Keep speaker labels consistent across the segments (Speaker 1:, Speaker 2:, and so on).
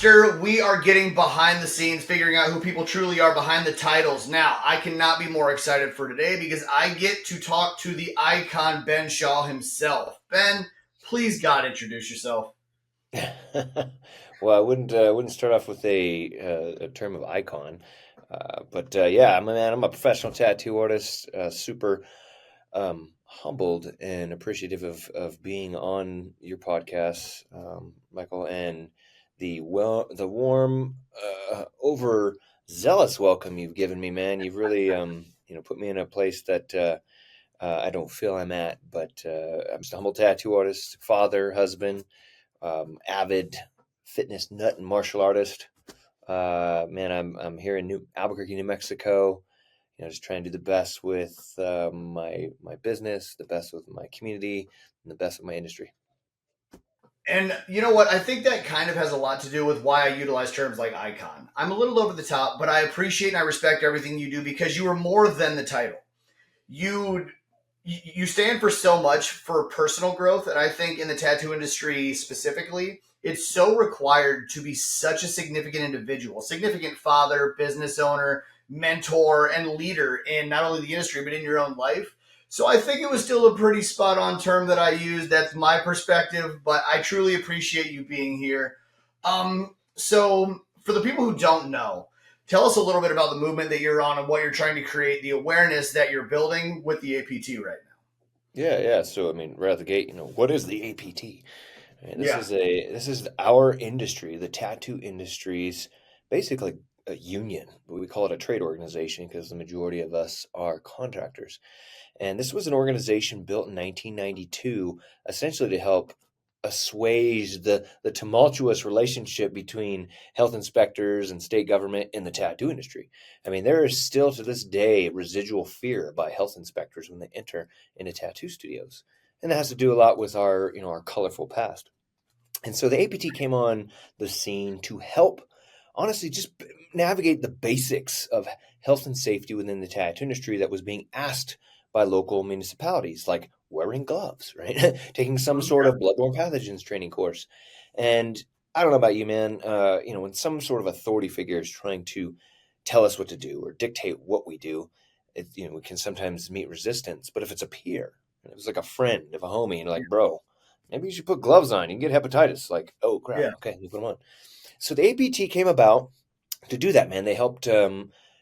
Speaker 1: Monster, we are getting behind the scenes, figuring out who people truly are behind the titles. Now, I cannot be more excited for today because I get to talk to the icon Ben Shaw himself. Ben, please God, introduce yourself.
Speaker 2: Well, I wouldn't start off with a term of icon, but yeah, I'm a professional tattoo artist. Super humbled and appreciative of being on your podcast, Michael, and the warm, overzealous welcome you've given me, man. You've really put me in a place that I don't feel I'm at, but I'm just a humble tattoo artist, father, husband, avid fitness nut and martial artist. Man, I'm here in New Albuquerque, New Mexico. Just trying to do the best with my business, the best with my community, and the best with my industry.
Speaker 1: And you know what? I think that kind of has a lot to do with why I utilize terms like icon. I'm a little over the top, but I appreciate and I respect everything you do because you are more than the title. You you stand for so much for personal growth, and I think in the tattoo industry specifically, it's so required to be such a significant individual, significant father, business owner, mentor, and leader in not only the industry but in your own life. So I think it was still a pretty spot on term that I used. That's my perspective, but I truly appreciate you being here. So for the people who don't know, tell us a little bit about the movement that you're on and what you're trying to create, the awareness that you're building with the APT right
Speaker 2: Yeah, yeah. So I mean, right out the gate, what is the APT? Right,
Speaker 1: now. Yeah.
Speaker 2: this is our industry, the tattoo industry's basically a union. We call it a trade organization because the majority of us are contractors. And this was an organization built in 1992, essentially to help assuage the tumultuous relationship between health inspectors and state government in the tattoo industry. I mean, there is still to this day residual fear by health inspectors when they enter into tattoo studios. And that has to do a lot with our colorful past. And so the APT came on the scene to help, honestly, just navigate the basics of health and safety within the tattoo industry that was being asked by local municipalities, like wearing gloves, right? Taking some sort of bloodborne pathogens training course. And I don't know about you, man. When some sort of authority figure is trying to tell us what to do or dictate what we do, we can sometimes meet resistance. But if it's a peer, if it's like a friend, if a homie, and like, bro, maybe you should put gloves on. You can get hepatitis. Like, oh crap.
Speaker 1: Yeah.
Speaker 2: Okay, you put them on. So the APT came about to do that, man. They help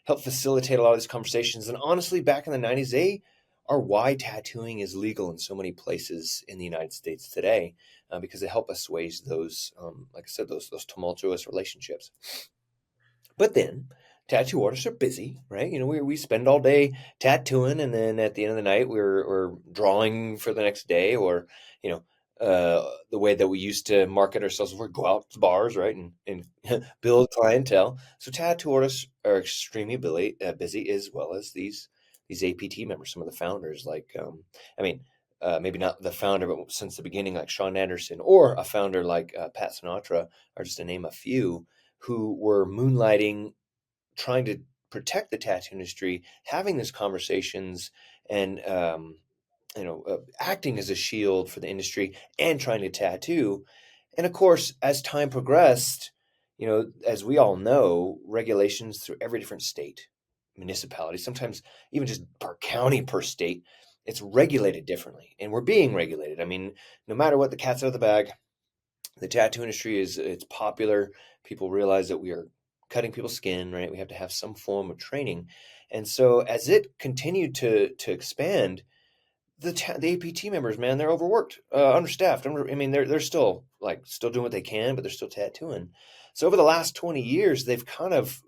Speaker 2: facilitate a lot of these conversations. And honestly, back in the '90s, they are why tattooing is legal in so many places in the United States today, because they help assuage those, like I said, those tumultuous relationships. But then tattoo artists are busy, right? We spend all day tattooing, and then at the end of the night, we're drawing for the next day, or you know, the way that we used to market ourselves, we go out to bars, right, and build clientele. So tattoo artists are extremely busy, as well as these APT members, some of the founders, like I mean. Maybe not the founder, but since the beginning, like Sean Anderson, or a founder like Pat Sinatra, are just to name a few, who were moonlighting, trying to protect the tattoo industry, having these conversations, and acting as a shield for the industry and trying to tattoo. And of course, as time progressed, as we all know, regulations through every different state, municipality, sometimes even just per county, per state, it's regulated differently, and we're being regulated. I mean, no matter what, the cat's out of the bag. The tattoo industry it's popular. People realize that we are cutting people's skin, right? We have to have some form of training. And so as it continued to expand, the APT members, man, they're overworked, understaffed. I mean, they're still doing what they can, but they're still tattooing. So over the last 20 years, they've kind of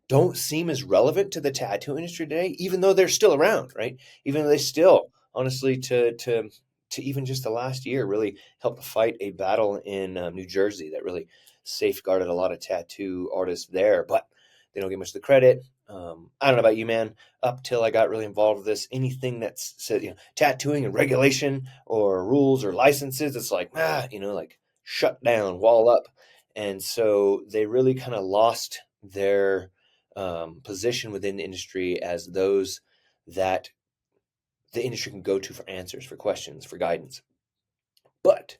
Speaker 2: don't seem as relevant to the tattoo industry today, even though they're still around, right? Even though they still, honestly, to even just the last year, really helped fight a battle in New Jersey that really safeguarded a lot of tattoo artists there, but they don't get much of the credit. I don't know about you, man. Up till I got really involved with this, anything that's said, tattooing and regulation or rules or licenses, it's like, like shut down, wall up. And so they really kind of lost their position within the industry as those that the industry can go to for answers, for questions, for guidance. But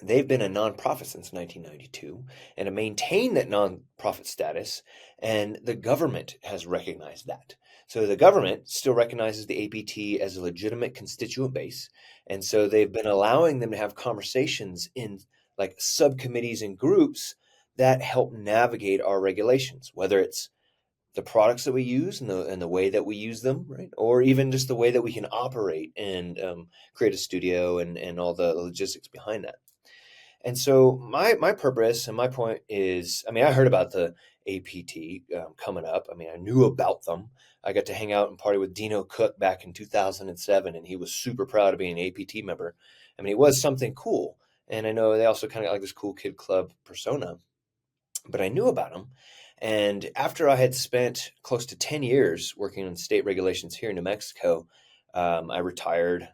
Speaker 2: They've been a nonprofit since 1992 and have maintained that nonprofit status, and the government has recognized that. So the government still recognizes the APT as a legitimate constituent base, and so they've been allowing them to have conversations in like subcommittees and groups that help navigate our regulations, whether it's the products that we use and the way that we use them, right? Or even just the way that we can operate and create a studio and all the logistics behind that. And so my purpose and my point is, I mean, I heard about the APT coming up. I mean, I knew about them. I got to hang out and party with Dino Cook back in 2007, and he was super proud of being an APT member. I mean, it was something cool. And I know they also kind of got like this cool kid club persona, but I knew about them. And after I had spent close to 10 years working on state regulations here in New Mexico, I retired,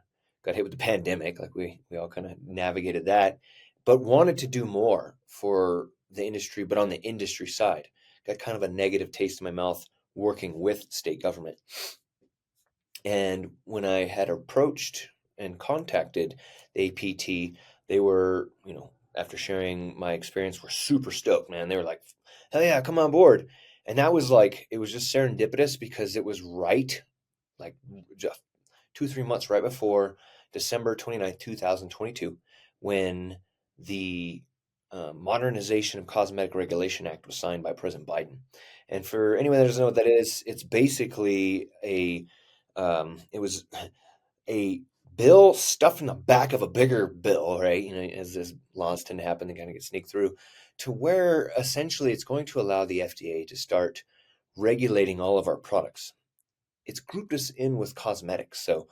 Speaker 2: got hit with the pandemic, like we all kind of navigated that, but wanted to do more for the industry, but on the industry side. Got kind of a negative taste in my mouth working with state government. And when I had approached and contacted the APT, they were, after sharing my experience, were super stoked, man. They were like, hell yeah, come on board. And that was like, it was just serendipitous because it was right, like just 2, 3 months right before December 29th, 2022, when the Modernization of Cosmetic Regulation Act was signed by President Biden. And for anyone that doesn't know what that is, it's basically it was a bill stuffed in the back of a bigger bill, right? As laws tend to happen, they kind of get sneaked through to where essentially it's going to allow the FDA to start regulating all of our products. It's grouped us in with cosmetics. So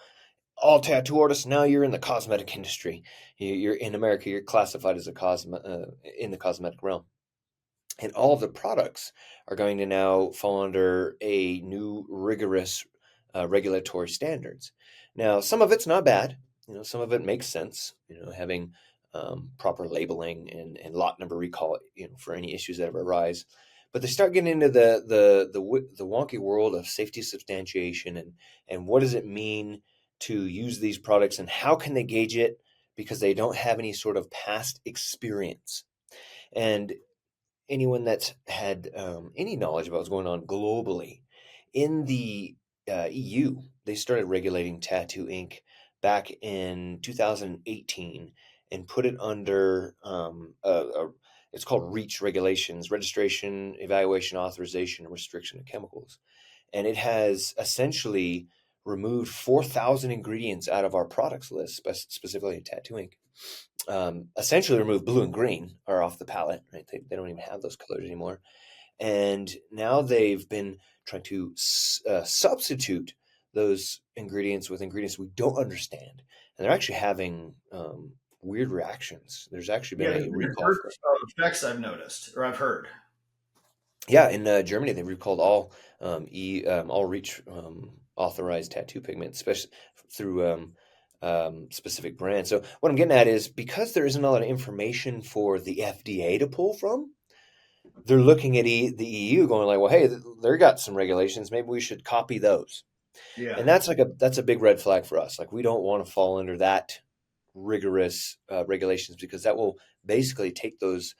Speaker 2: all tattoo artists, now you're in the cosmetic industry. You're in America, you're classified as in the cosmetic realm. And all of the products are going to now fall under a new rigorous regulatory standards. Now, some of it's not bad. Some of it makes sense. Having proper labeling and lot number recall, for any issues that ever arise. But they start getting into the wonky world of safety substantiation and what does it mean to use these products and how can they gauge it because they don't have any sort of past experience. And anyone that's had any knowledge about what's going on globally in the EU, they started regulating tattoo ink back in 2018 and put it under it's called REACH regulations, registration, evaluation, authorization, and restriction of chemicals. And it has essentially removed 4,000 ingredients out of our products list, specifically in tattoo ink. Essentially remove blue and green are off the palette, right? They don't even have those colors anymore. And now they've been trying to substitute those ingredients with ingredients we don't understand. And they're actually having weird reactions. There's actually
Speaker 1: Yeah,
Speaker 2: been
Speaker 1: there's
Speaker 2: a
Speaker 1: been
Speaker 2: recall
Speaker 1: adverse
Speaker 2: for it.
Speaker 1: effects I've noticed or I've heard.
Speaker 2: Yeah, in Germany, they recalled all REACH authorized tattoo pigments, especially through specific brands. So what I'm getting at is because there isn't a lot of information for the FDA to pull from, they're looking at the EU, going like, well, hey, they got some regulations, maybe we should copy those.
Speaker 1: Yeah,
Speaker 2: And that's a big red flag for us. Like we don't want to fall under that rigorous regulations because that will basically take those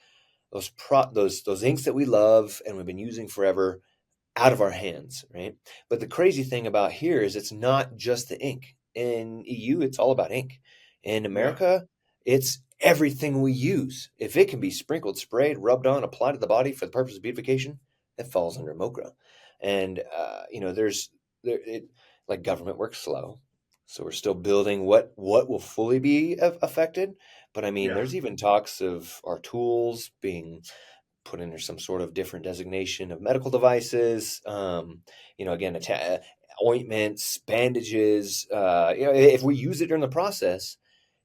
Speaker 2: inks that we love and we've been using forever out of our hands, right? But the crazy thing about here is it's not just the ink. In EU, it's all about ink. In
Speaker 1: yeah,
Speaker 2: America, it's everything we use. If it can be sprinkled, sprayed, rubbed on, applied to the body for the purpose of beautification, it falls under MOCRA. And there's there it like government works slow, so we're still building what will fully be affected. But I mean,
Speaker 1: yeah,
Speaker 2: there's even talks of our tools being put under some sort of different designation of medical devices. Again, ointments, bandages. If we use it during the process,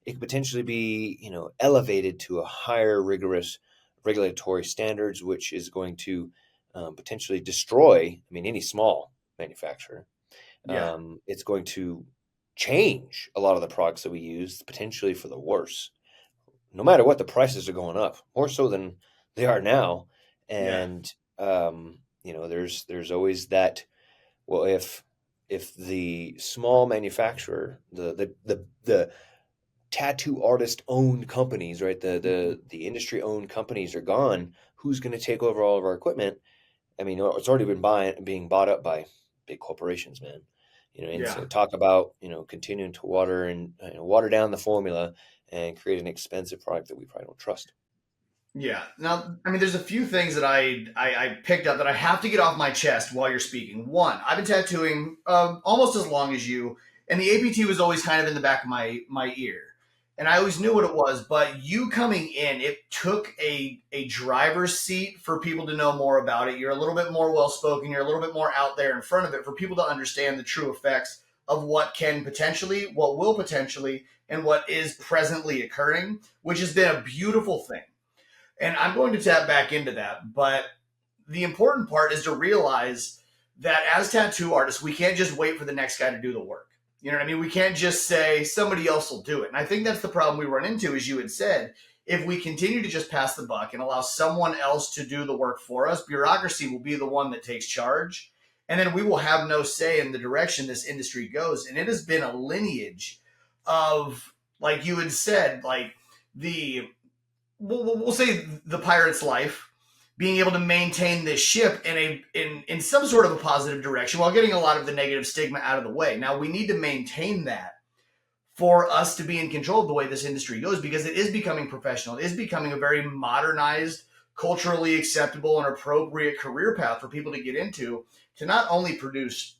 Speaker 2: it could potentially be, elevated to a higher rigorous regulatory standards, which is going to potentially destroy. I mean, any small manufacturer.
Speaker 1: yeah,
Speaker 2: It's going to change a lot of the products that we use, potentially for the worse no matter what, the prices are going up more so than they are now.
Speaker 1: yeah,
Speaker 2: And there's always that. Well, if the small manufacturer, the tattoo artist owned companies, right? The industry owned companies are gone. Who's going to take over all of our equipment? I mean, it's already being bought up by big corporations, man. And
Speaker 1: Yeah.
Speaker 2: so talk about continuing to water down the formula and create an expensive product that we probably don't trust.
Speaker 1: Yeah. Now, I mean, there's a few things that I picked up that I have to get off my chest while you're speaking. One, I've been tattooing almost as long as you, and the APT was always kind of in the back of my ear, and I always knew what it was. But you coming in, it took a driver's seat for people to know more about it. You're a little bit more well spoken. You're a little bit more out there in front of it for people to understand the true effects of what can potentially, what will potentially, and what is presently occurring, which has been a beautiful thing. And I'm going to tap back into that. But the important part is to realize that as tattoo artists, we can't just wait for the next guy to do the work. You know what I mean? We can't just say somebody else will do it. And I think that's the problem we run into, as you had said. If we continue to just pass the buck and allow someone else to do the work for us, bureaucracy will be the one that takes charge. And then we will have no say in the direction this industry goes. And it has been a lineage of, like you had said, like the we'll say the pirate's life, being able to maintain this ship in some sort of a positive direction while getting a lot of the negative stigma out of the way. Now we need to maintain that for us to be in control of the way this industry goes, because it is becoming professional. It is becoming a very modernized, culturally acceptable and appropriate career path for people to get into, to not only produce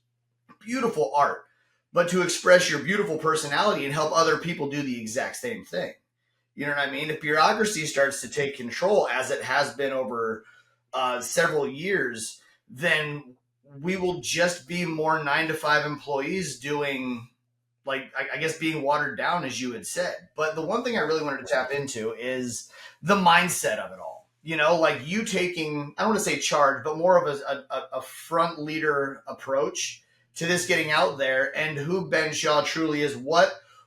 Speaker 1: beautiful art, but to express your beautiful personality and help other people do the exact same thing. You know what I mean? If bureaucracy starts to take control, as it has been over several years, then we will just be more 9 to 5 employees doing, like, I guess, being watered down, as you had said. But the one thing I really wanted to tap into is the mindset of it all. Like you taking, I don't want to say charge, but more of a front leader approach to this getting out there, and who Ben Shaw truly is.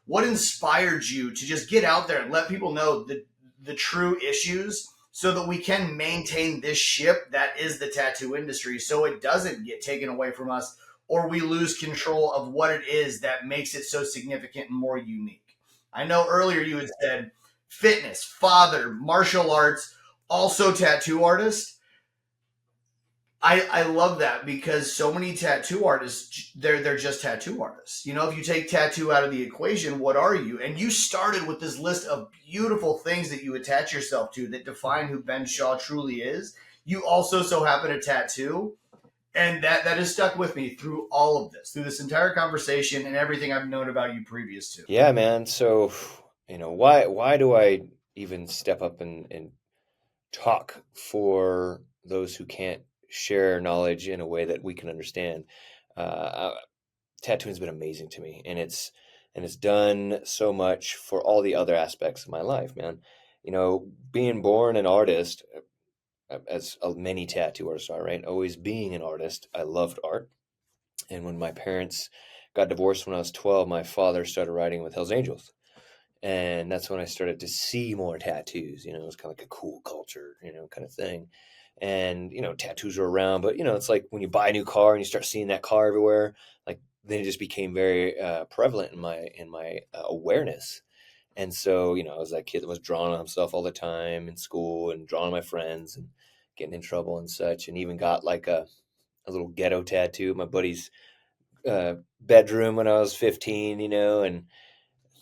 Speaker 1: What inspired you to just get out there and let people know the true issues, so that we can maintain this ship that is the tattoo industry, so it doesn't get taken away from us, or we lose control of what it is that makes it so significant and more unique? I know earlier you had said fitness, father, martial arts, also tattoo artist. I love that, because so many tattoo artists, they're just tattoo artists. If you take tattoo out of the equation, what are you? And you started with this list of beautiful things that you attach yourself to that define who Ben Shaw truly is. You also so happen to tattoo, and that has stuck with me through all of this, through this entire conversation and everything I've known about you previous to.
Speaker 2: Yeah, man. So, why do I even step up and talk for those who can't share knowledge in a way that we can understand? Uh, Tattooing's been amazing to me, and it's done so much for all the other aspects of my life, man. Being born an artist, as many tattoo artists are, right? Always being an artist, I loved art. And when my parents got divorced when I was 12, my father started writing with Hell's Angels. And that's when I started to see more tattoos. It was kind of like a cool culture, kind of thing. And, tattoos are around, but, it's like when you buy a new car and you start seeing that car everywhere, like then it just became very prevalent in my awareness. And so, I was that kid that was drawing on himself all the time in school and drawing on my friends and getting in trouble and such, and even got like a little ghetto tattoo in my buddy's bedroom when I was 15, and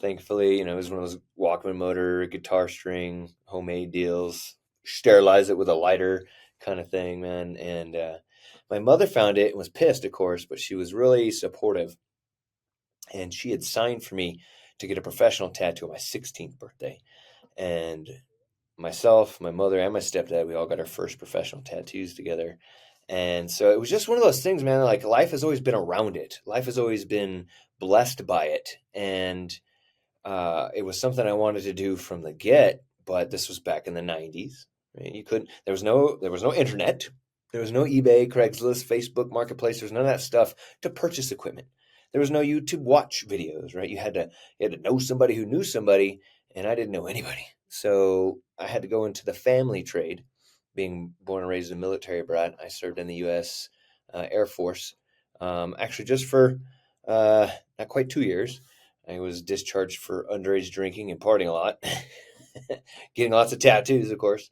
Speaker 2: thankfully, it was one of those Walkman motor, guitar string, homemade deals, sterilize it with a lighter kind of thing, man. And my mother found it and was pissed, of course, but she was really supportive. And she had signed for me to get a professional tattoo on my 16th birthday. And myself, my mother, and my stepdad, we all got our first professional tattoos together. And so it was just one of those things, man. Like life has always been around it. Life has always been blessed by it. And it was something I wanted to do from the get, but this was back in the 90s. Right? You couldn't. There was no internet. There was no eBay, Craigslist, Facebook Marketplace. There was none of that stuff to purchase equipment. There was no YouTube watch videos. Right? You had to know somebody who knew somebody, and I didn't know anybody. So I had to go into the family trade. Being born and raised a military brat, I served in the U.S. Air Force. Actually, just for not quite 2 years. I was discharged for underage drinking and partying a lot, getting lots of tattoos, of course.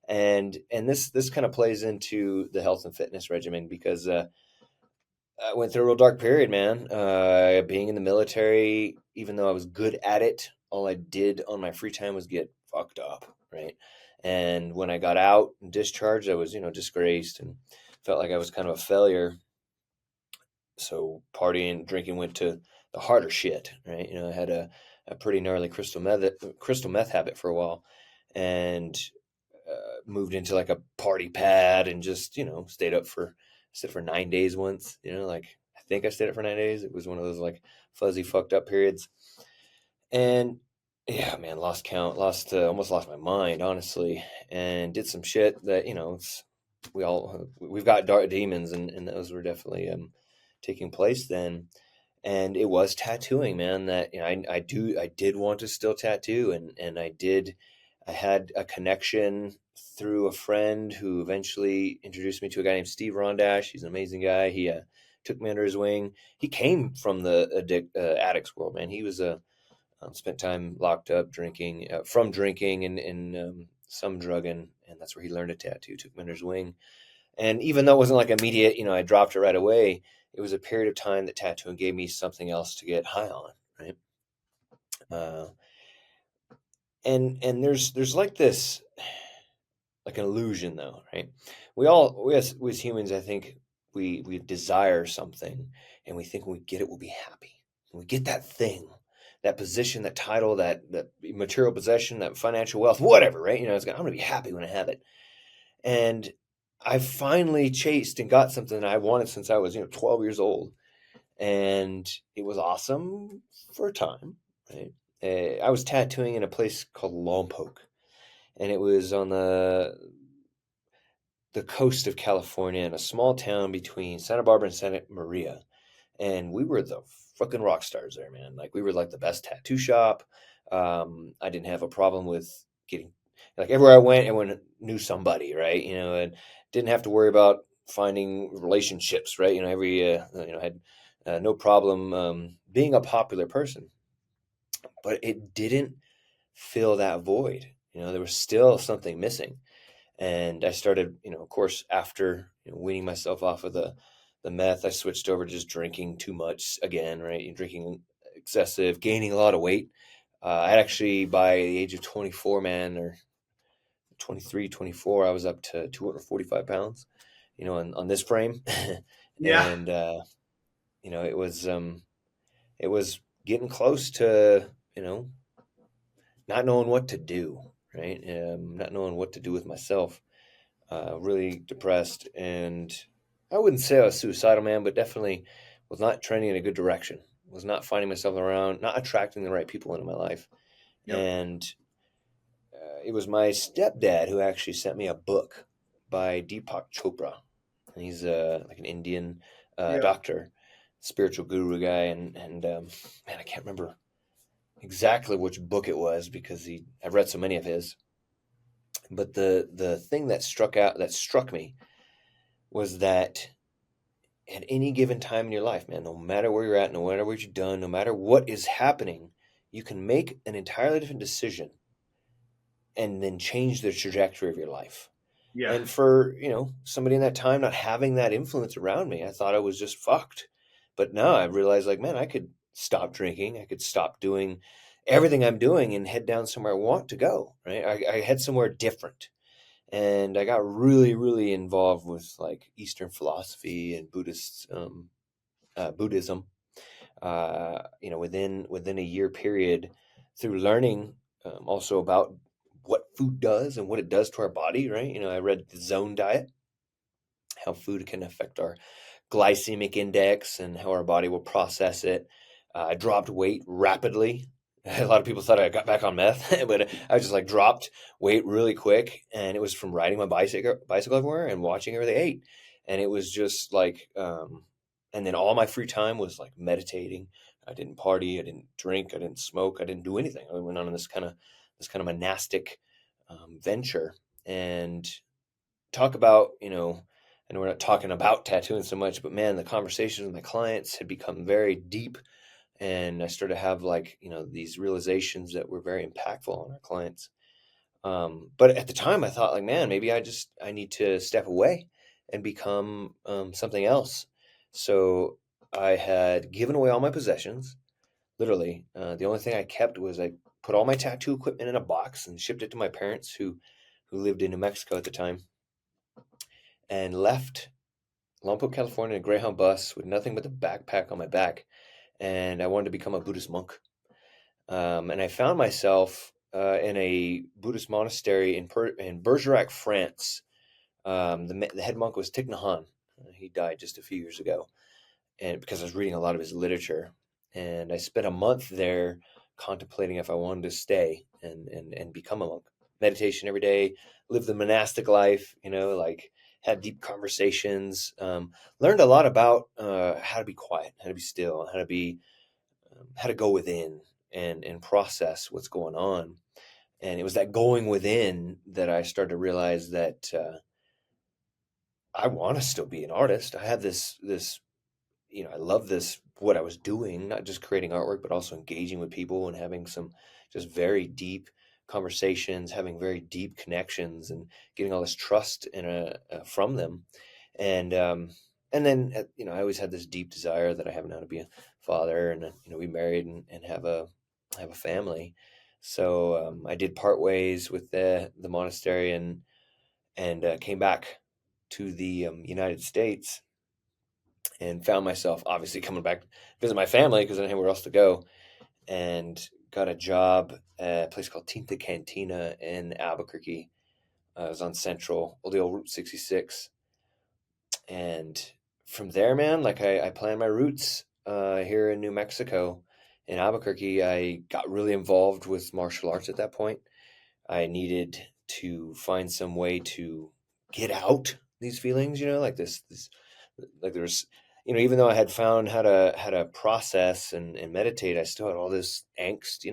Speaker 2: And this kind of plays into the health and fitness regimen because I went through a real dark period, man. Being in the military, even though I was good at it, all I did on my free time was get fucked up, right? And when I got out and discharged, I was, disgraced and felt like I was kind of a failure. So partying, drinking went to the harder shit, right? I had a pretty gnarly crystal meth habit for a while, and moved into like a party pad and just stayed for 9 days once. Like I think I stayed up for 9 days. It was one of those like fuzzy fucked up periods, and yeah, man, lost count, almost lost my mind, honestly, and did some shit that we've got dark demons, and those were definitely taking place then. And it was tattooing, man, that I did want to still tattoo, and I had a connection through a friend who eventually introduced me to a guy named Steve Rondash. He's an amazing guy. He took me under his wing. He came from the addicts world, man. He was spent time locked up drinking, from drinking and some drugging, and that's where he learned to tattoo. Took me under his wing, and even though it wasn't like immediate, I dropped it right away. It was a period of time that tattooing gave me something else to get high on, right? Uh, and there's like this, like an illusion, though, right? We as humans, I think we desire something, and we think when we get it, we'll be happy. When we get that thing, that position, that title, that material possession, that financial wealth, whatever, right? I'm gonna be happy when I have it. And I finally chased and got something that I wanted since I was 12 years old, and it was awesome for a time, right? I was tattooing in a place called Lompoc, and it was on the coast of California in a small town between Santa Barbara and Santa Maria. And we were the fucking rock stars there, man. Like we were like the best tattoo shop. I didn't have a problem with getting, like, everywhere I went, everyone knew somebody, right? And didn't have to worry about finding relationships, right? Had no problem being a popular person, but it didn't fill that void. There was still something missing. And I started, of course, after weaning myself off of the meth, I switched over to just drinking too much again, right? And drinking excessive, gaining a lot of weight. I actually, by the age of 24, man, or 23, 24, I was up to 245 pounds, on this frame.
Speaker 1: Yeah.
Speaker 2: And, it was getting close to, not knowing what to do, right? Not knowing what to do with myself. Really depressed, and I wouldn't say I was suicidal, man, but definitely was not trending in a good direction. Was not finding myself around, not attracting the right people into my life.
Speaker 1: Yep.
Speaker 2: And it was my stepdad who actually sent me a book by Deepak Chopra. And he's like an Indian
Speaker 1: Yep.
Speaker 2: doctor, spiritual guru guy, and man, I can't remember exactly which book it was because I've read so many of his. But the thing that struck me was that at any given time in your life, man, no matter where you're at, no matter what you've done, no matter what is happening, you can make an entirely different decision and then change the trajectory of your life.
Speaker 1: Yeah.
Speaker 2: And for, somebody in that time not having that influence around me, I thought I was just fucked. But now I realized, like, man, I could stop drinking. I could stop doing everything I'm doing and head down somewhere I want to go, right? I head somewhere different. And I got really, really involved with like Eastern philosophy and Buddhism. Within a year period, through learning also about what food does and what it does to our body. Right? I read the Zone Diet, how food can affect our glycemic index and how our body will process it. I dropped weight rapidly. A lot of people thought I got back on meth, but I just like dropped weight really quick, and it was from riding my bicycle everywhere and watching everything I ate, and it was just like, and then all my free time was like meditating. I didn't party, I didn't drink, I didn't smoke, I didn't do anything. I went on this kind of monastic venture, and talk about, and we're not talking about tattooing so much, but man, the conversations with my clients had become very deep and I started to have like, these realizations that were very impactful on our clients. But at the time I thought like, man, maybe I need to step away and become something else. So I had given away all my possessions, literally. The only thing I kept was I put all my tattoo equipment in a box and shipped it to my parents who lived in New Mexico at the time, and left Lompoc, California, in a Greyhound bus with nothing but the backpack on my back. And I wanted to become a Buddhist monk. And I found myself in a Buddhist monastery in Bergerac, France. The head monk was Thich Nhat Hanh. He died just a few years ago, and because I was reading a lot of his literature, and I spent a month there contemplating if I wanted to stay and become a monk. Meditation every day, live the monastic life, like had deep conversations, learned a lot about how to be quiet, how to be still, how to go within and process what's going on. And it was that going within that I started to realize that I want to still be an artist. I have this I love what I was doing, not just creating artwork, but also engaging with people and having some just very deep conversations, having very deep connections, and getting all this trust from them. And then I always had this deep desire that I have now to be a father, and be married and have a family. So I did part ways with the monastery and came back to the United States, and found myself obviously coming back to visit my family because I didn't have anywhere else to go, and got a job at a place called Tinta Cantina in Albuquerque. I was on Central, the old Route 66. And from there, man, like I planned my roots here in New Mexico. In Albuquerque, I got really involved with martial arts at that point. I needed to find some way to get out these feelings, like this like there's, even though I had found how to process and meditate, I still had all this angst,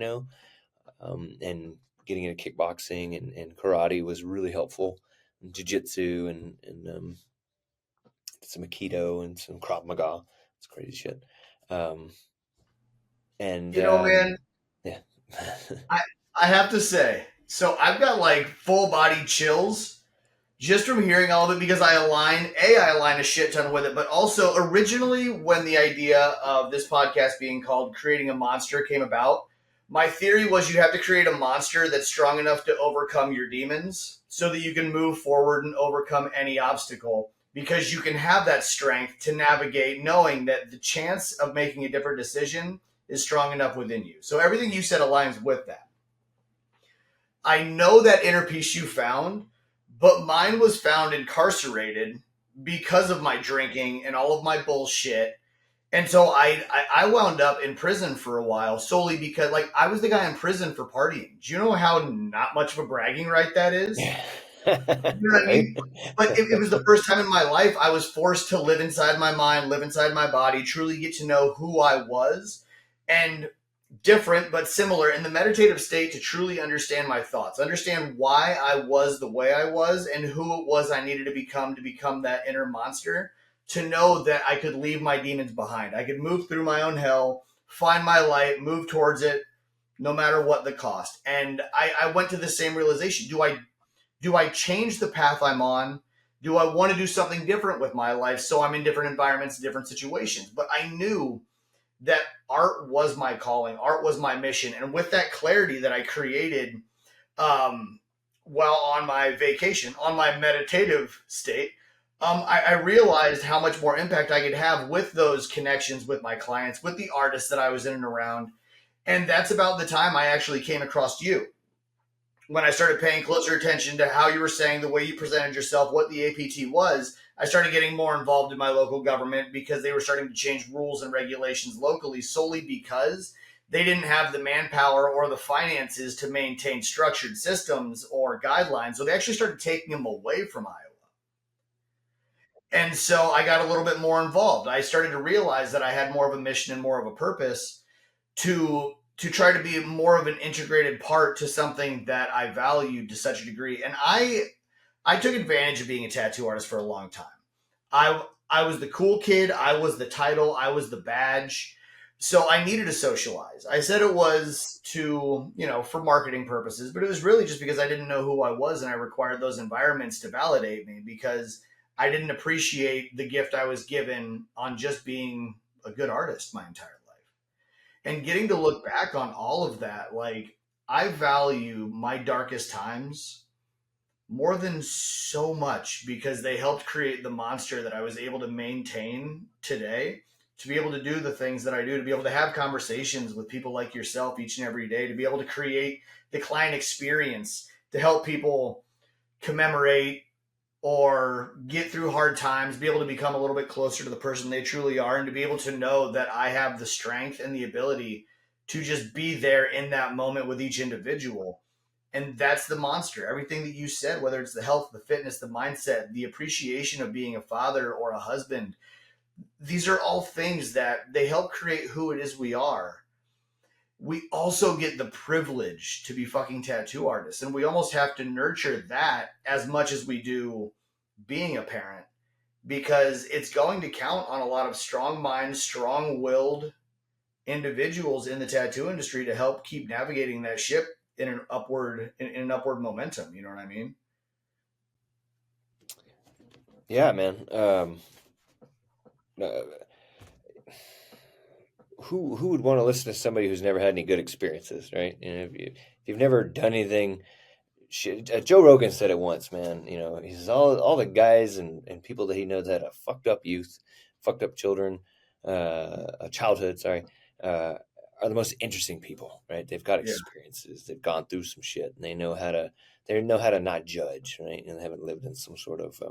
Speaker 2: and getting into kickboxing and karate was really helpful, and jiu-jitsu and some aikido and some Krav Maga. It's crazy shit. Um, and
Speaker 1: Man,
Speaker 2: yeah.
Speaker 1: I I have to say, so I've got like full body chills just from hearing all of it because I align a shit ton with it, but also originally when the idea of this podcast being called Creating a Monster came about, my theory was you have to create a monster that's strong enough to overcome your demons so that you can move forward and overcome any obstacle because you can have that strength to navigate knowing that the chance of making a different decision is strong enough within you. So everything you said aligns with that. I know that inner peace you found, but mine was found incarcerated because of my drinking and all of my bullshit. And so I wound up in prison for a while solely because like I was the guy in prison for partying. Do you know how not much of a bragging right that is? You know what I
Speaker 2: Right.
Speaker 1: mean? But it was the first time in my life I was forced to live inside my mind, live inside my body, truly get to know who I was, and different but similar in the meditative state to truly understand my thoughts, understand why I was the way I was and who it was I needed to become that inner monster, to know that I could leave my demons behind. I could move through my own hell, find my light, move towards it, no matter what the cost. And I went to the same realization. Do I change the path I'm on? Do I want to do something different with my life so I'm in different environments, different situations? But I knew that art was my calling, art was my mission. And with that clarity that I created while on my vacation, on my meditative state, I realized how much more impact I could have with those connections with my clients, with the artists that I was in and around. And that's about the time I actually came across you, when I started paying closer attention to how you were saying, the way you presented yourself, what the APT was. I started getting more involved in my local government because they were starting to change rules and regulations locally solely because they didn't have the manpower or the finances to maintain structured systems or guidelines. So they actually started taking them away from Iowa. And so I got a little bit more involved. I started to realize that I had more of a mission and more of a purpose to try to be more of an integrated part to something that I valued to such a degree. And I took advantage of being a tattoo artist for a long time. I was the cool kid, I was the title, I was the badge. So I needed to socialize. I said it was to, for marketing purposes, but it was really just because I didn't know who I was and I required those environments to validate me because I didn't appreciate the gift I was given on just being a good artist my entire life. And getting to look back on all of that, like, I value my darkest times more than so much because they helped create the monster that I was able to maintain today, to be able to do the things that I do, to be able to have conversations with people like yourself each and every day, to be able to create the client experience, to help people commemorate or get through hard times, be able to become a little bit closer to the person they truly are, and to be able to know that I have the strength and the ability to just be there in that moment with each individual. And that's the monster. Everything that you said, whether it's the health, the fitness, the mindset, the appreciation of being a father or a husband, these are all things that they help create who it is we are. We also get the privilege to be fucking tattoo artists, and we almost have to nurture that as much as we do being a parent, because it's going to count on a lot of strong minds, strong willed individuals in the tattoo industry to help keep navigating that ship in an upward momentum. You know what I mean?
Speaker 2: Yeah, man. Uh, who would want to listen to somebody who's never had any good experiences, right? If you've never done anything, shit, Joe Rogan said it once, man. He says all the guys and people that he knows that had a fucked up youth, fucked up children, a childhood, sorry, uh, are the most interesting people, right? They've got
Speaker 1: Yeah.
Speaker 2: experiences, they've gone through some shit, and they know how to not judge, right? And they haven't lived in some sort of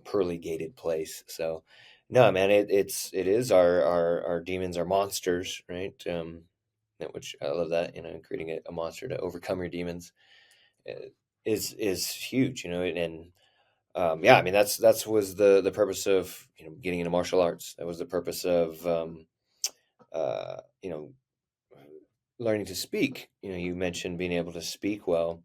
Speaker 2: pearly gated place. So, no, man, it is our demons, our monsters, right? Which I love that, creating a monster to overcome your demons uh, is huge, and yeah, I mean that's was the purpose of getting into martial arts. That was the purpose of uh, you know learning to speak. You mentioned being able to speak well,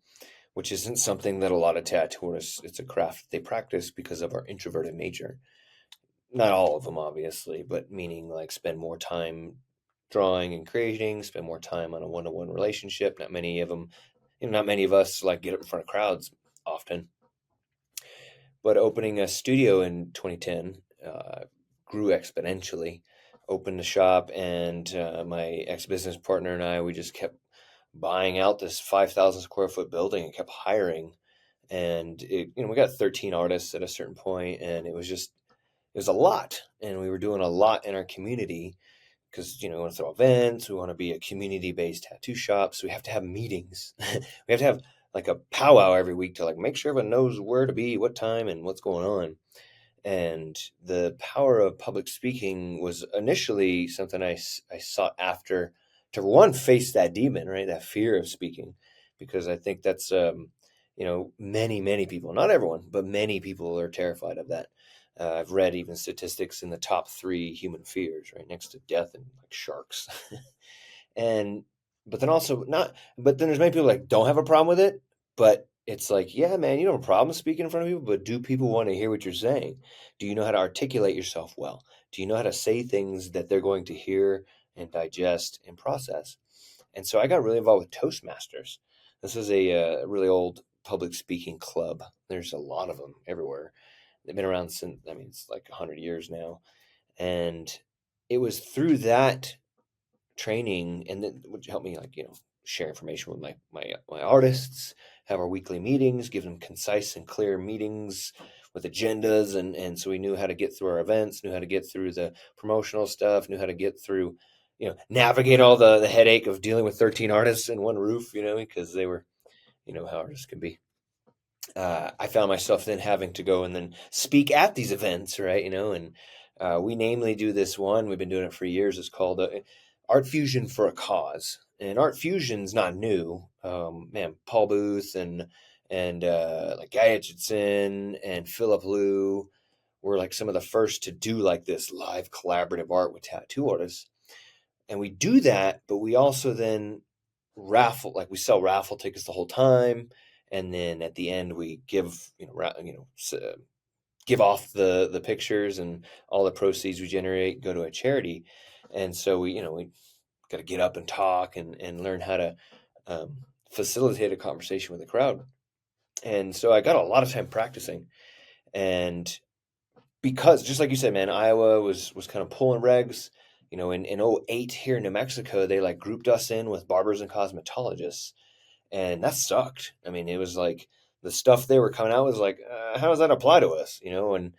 Speaker 2: which isn't something that a lot of tattooists. It's a craft they practice because of our introverted nature. Not all of them, obviously, but meaning like spend more time drawing and creating, spend more time on a one-to-one relationship. Not many of them, not many of us like get up in front of crowds often. But opening a studio in 2010 grew exponentially. Opened a shop, and my ex business partner and I, we just kept buying out this 5,000 square foot building and kept hiring. And we got 13 artists at a certain point, and it was a lot. And we were doing a lot in our community because we want to throw events, we want to be a community-based tattoo shop, so we have to have meetings. We have to have like a powwow every week to like make sure everyone knows where to be, what time, and what's going on. And the power of public speaking was initially something I sought after, to one, face that demon, right, that fear of speaking, because I think that's many people, not everyone, but many people are terrified of that. I've read even statistics in the top three human fears, right next to death and like sharks. And but then also not, but then there's many people like don't have a problem with it, but it's like, yeah, man, you don't have a problem speaking in front of people, but do people want to hear what you're saying? Do you know how to articulate yourself well? Do you know how to say things that they're going to hear and digest and process? And so I got really involved with Toastmasters. This is a really old public speaking club. There's a lot of them everywhere. They've been around since, I mean, it's like 100 years now. And it was through that training, and then would help me like share information with my artists, have our weekly meetings, give them concise and clear meetings with agendas, and so we knew how to get through our events, knew how to get through the promotional stuff, knew how to get through navigate all the headache of dealing with 13 artists in one roof, because they were how artists can be. I found myself then having to go and then speak at these events, right? And we namely do this one. We've been doing it for years. It's called Art Fusion for a Cause, and Art Fusion's not new. Man, Paul Booth and like Guy Aitchison and Philip Liu were like some of the first to do like this live collaborative art with tattoo artists, and we do that. But we also then raffle, like we sell raffle tickets the whole time, and then at the end we give give off the pictures, and all the proceeds we generate go to a charity. And so we got to get up and talk and learn how to facilitate a conversation with the crowd. And so I got a lot of time practicing. And because just like you said, man, Iowa was kind of pulling regs. In '08 here in New Mexico, they like grouped us in with barbers and cosmetologists, and that sucked. I mean, it was like the stuff they were coming out was like, how does that apply to us? And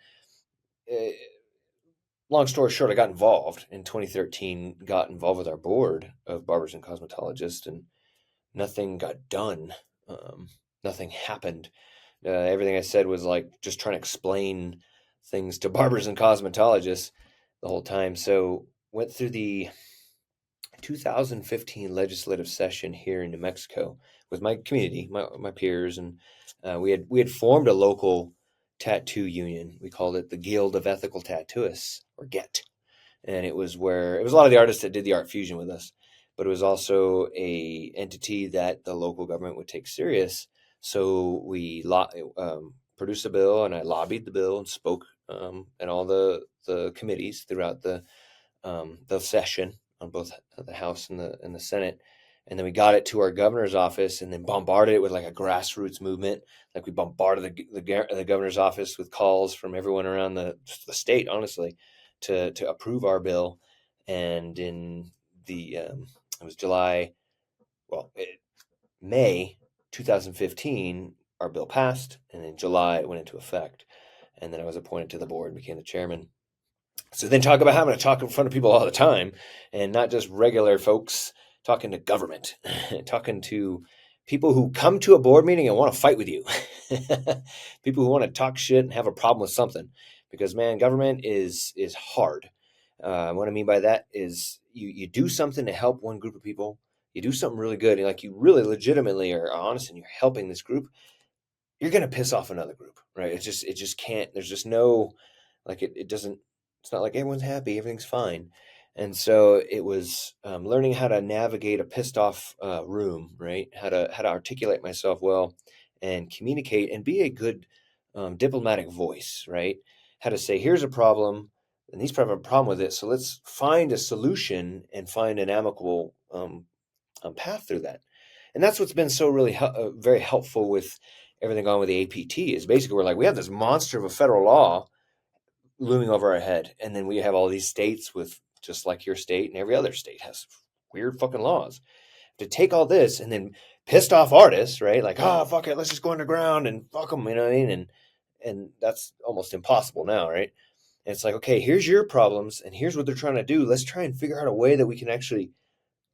Speaker 2: uh, long story short, I got involved in 2013. Got involved with our board of barbers and cosmetologists, and nothing got done. Um, Nothing happened. Everything I said was like just trying to explain things to barbers and cosmetologists the whole time. So went through the 2015 legislative session here in New Mexico with my community, my peers, and we had formed a local tattoo union. We called it the Guild of Ethical Tattooists, or GET, and it was a lot of the artists that did the art fusion with us, but it was also a entity that the local government would take serious. So we produced a bill, and I lobbied the bill and spoke at all the committees throughout the session on both the House and the Senate. And then we got it to our governor's office, and then bombarded it with like a grassroots movement. Like we bombarded the governor's office with calls from everyone around the state, honestly, to approve our bill. And in it was May 2015, our bill passed, and in July it went into effect. And then I was appointed to the board, became the chairman. So then talk about having to talk in front of people all the time, and not just regular folks, talking to government, talking to people who come to a board meeting and want to fight with you, people who want to talk shit and have a problem with something, because man, government is hard. What I mean by that is you do something to help one group of people, you do something really good, and like you really legitimately are honest, and you're helping this group, you're gonna piss off another group, right? It just can't. There's just no, like it doesn't. It's not like everyone's happy, everything's fine. And so it was learning how to navigate a pissed off room, right? How to articulate myself well, and communicate and be a good diplomatic voice, right? How to say, here's a problem, and these people have a problem with it, so let's find a solution and find an amicable path through that. And that's what's been so really very helpful with everything going with the APT, is basically we're like, we have this monster of a federal law looming over our head, and then we have all these states with, just like your state and every other state has weird fucking laws. To take all this and then pissed off artists, right? Like, oh fuck it, let's just go underground and fuck them, you know what I mean? And that's almost impossible now, right? And it's like, okay, here's your problems, and here's what they're trying to do. Let's try and figure out a way that we can actually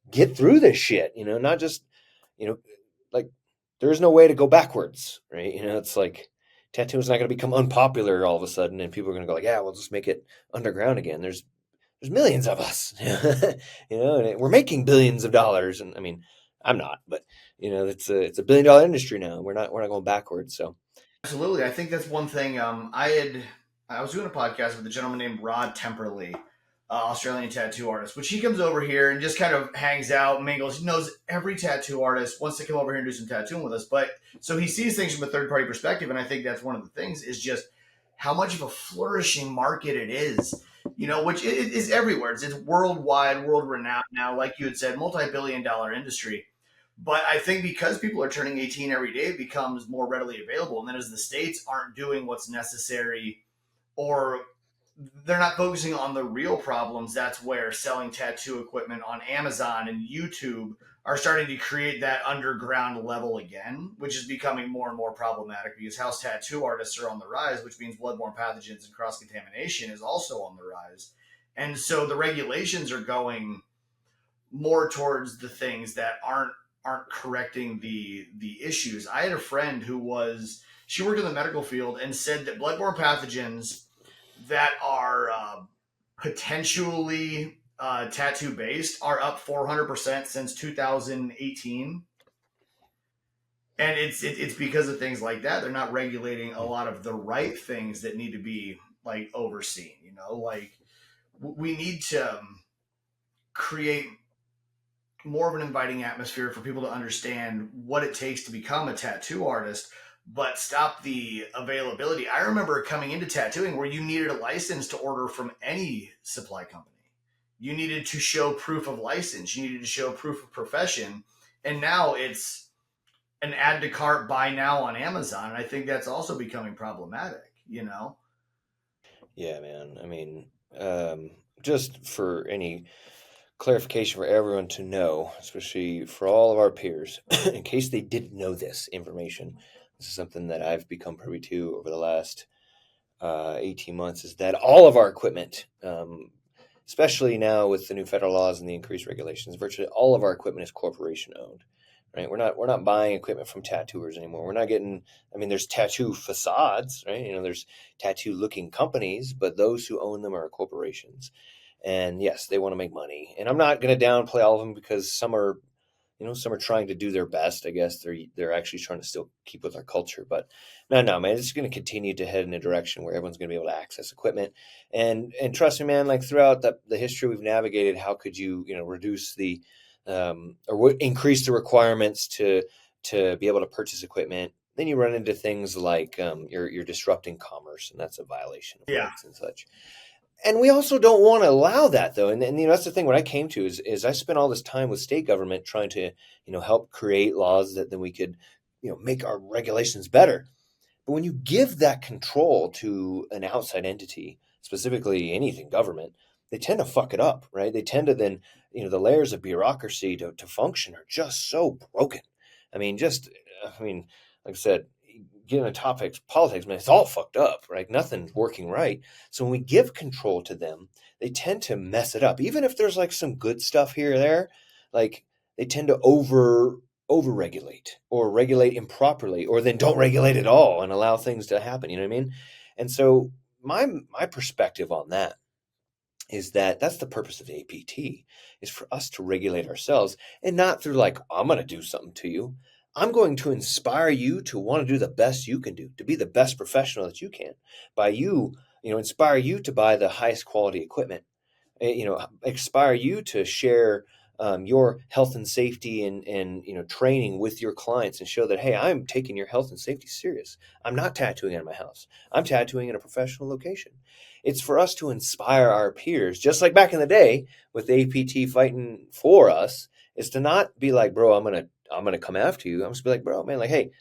Speaker 2: get through this shit, not just, you know, like there's no way to go backwards, right? It's like tattooing's not going to become unpopular all of a sudden, and people are going to go like, yeah, we'll just make it underground again. There's millions of us, and we're making billions of dollars. And I mean, I'm not, but it's a $1 billion industry now. We're not going backwards. So
Speaker 1: Absolutely. I think that's one thing. I was doing a podcast with a gentleman named Rod Temperley, Australian tattoo artist, which he comes over here and just kind of hangs out, mingles. He knows every tattoo artist, wants to come over here and do some tattooing with us. But so he sees things from a third party perspective, and I think that's one of the things is just how much of a flourishing market it is. Which it is everywhere. It's worldwide, world renowned now. Like you had said, multi-billion-dollar industry. But I think because people are turning 18 every day, it becomes more readily available. And then as the states aren't doing what's necessary, or they're not focusing on the real problems, that's where selling tattoo equipment on Amazon and YouTube are starting to create that underground level again, which is becoming more and more problematic because house tattoo artists are on the rise, which means bloodborne pathogens and cross contamination is also on the rise. And so the regulations are going more towards the things that aren't correcting the issues. I had a friend she worked in the medical field and said that bloodborne pathogens that are potentially tattoo based are up 400% since 2018. And it's because of things like that. They're not regulating a lot of the right things that need to be like overseen. Like we need to create more of an inviting atmosphere for people to understand what it takes to become a tattoo artist, but stop the availability. I remember coming into tattooing where you needed a license to order from any supply company. You needed to show proof of license. You needed to show proof of profession. And now it's an add to cart buy now on Amazon. And I think that's also becoming problematic, you know?
Speaker 2: Yeah, man. I mean, just for any clarification for everyone to know, especially for all of our peers, in case they didn't know this information, this is something that I've become privy to over the last 18 months, is that all of our equipment, especially now with the new federal laws and the increased regulations, virtually all of our equipment is corporation owned. Right, we're not buying equipment from tattooers anymore. We're not getting. I mean, there's tattoo facades, right? There's tattoo looking companies, but those who own them are corporations. And yes, they want to make money. And I'm not going to downplay all of them, because some are trying to do their best. I guess they're actually trying to still keep with our culture. But no, man, it's going to continue to head in a direction where everyone's going to be able to access equipment. And trust me, man, like throughout the history we've navigated, how could you reduce the or increase the requirements to be able to purchase equipment? Then you run into things like you're disrupting commerce, and that's a violation of
Speaker 1: Yeah.
Speaker 2: rights and such. And we also don't want to allow that, though. And that's the thing. What I came to is I spent all this time with state government trying to help create laws that then we could make our regulations better. But when you give that control to an outside entity, specifically anything government, they tend to fuck it up, right? They tend to then, the layers of bureaucracy to function are just so broken. I mean, like I said, getting the topics, politics, man, it's all fucked up, right? Nothing's working right. So when we give control to them, they tend to mess it up. Even if there's like some good stuff here or there, like they tend to over-regulate or regulate improperly, or then don't regulate at all and allow things to happen. You know what I mean? And so my perspective on that is that that's the purpose of APT, is for us to regulate ourselves, and not through like, I'm going to do something to you. I'm going to inspire you to want to do the best you can do, to be the best professional that you can, by inspire you to buy the highest quality equipment, inspire you to share your health and safety and training with your clients, and show that, hey, I'm taking your health and safety serious. I'm not tattooing at my house. I'm tattooing in a professional location. It's for us to inspire our peers, just like back in the day with APT fighting for us, is to not be like, bro, I'm gonna come after you. I'm just be like, bro, man, like, hey,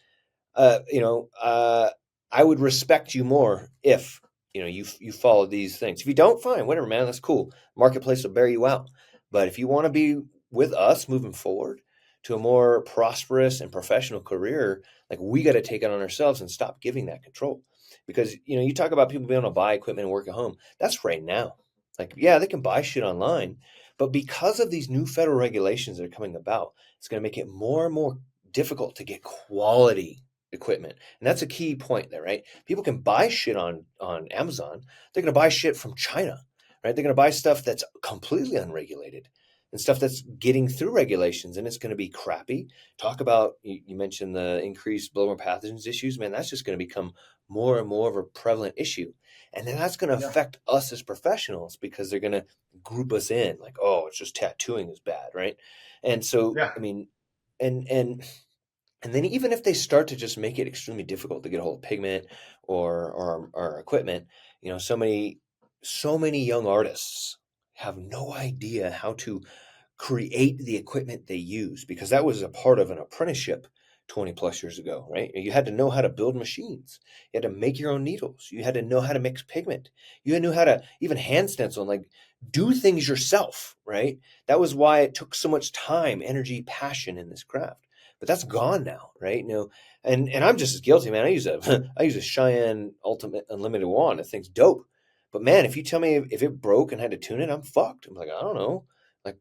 Speaker 2: uh, you know, uh, I would respect you more if you follow these things. If you don't, fine, whatever, man, that's cool. Marketplace will bear you out. But if you want to be with us moving forward to a more prosperous and professional career, like, we got to take it on ourselves and stop giving that control. Because you talk about people being able to buy equipment and work at home. That's right now. Like, yeah, they can buy shit online, but because of these new federal regulations that are coming about, it's going to make it more and more difficult to get quality equipment. And that's a key point there, right? People can buy shit on Amazon. They're going to buy shit from China, right? They're going to buy stuff that's completely unregulated and stuff that's getting through regulations, and it's going to be crappy. Talk about, you mentioned the increased bloodborne pathogens issues, man. That's just going to become more and more of a prevalent issue. And then that's going to
Speaker 1: Yeah.
Speaker 2: affect us as professionals, because they're going to group us in like, oh, it's just tattooing is bad, right? And so,
Speaker 1: Yeah.
Speaker 2: I mean, and then even if they start to just make it extremely difficult to get a hold of pigment or equipment, so many young artists have no idea how to create the equipment they use, because that was a part of an apprenticeship 20 plus years ago, right? You had to know how to build machines. You had to make your own needles. You had to know how to mix pigment. You had to know how to even hand stencil and like do things yourself, right? That was why it took so much time, energy, passion in this craft. But that's gone now, right? And I'm just as guilty, man. I use a I use a Cheyenne Ultimate Unlimited wand. That thing's dope. But man, if you tell me if it broke and had to tune it, I'm fucked. I'm like, I don't know. Like,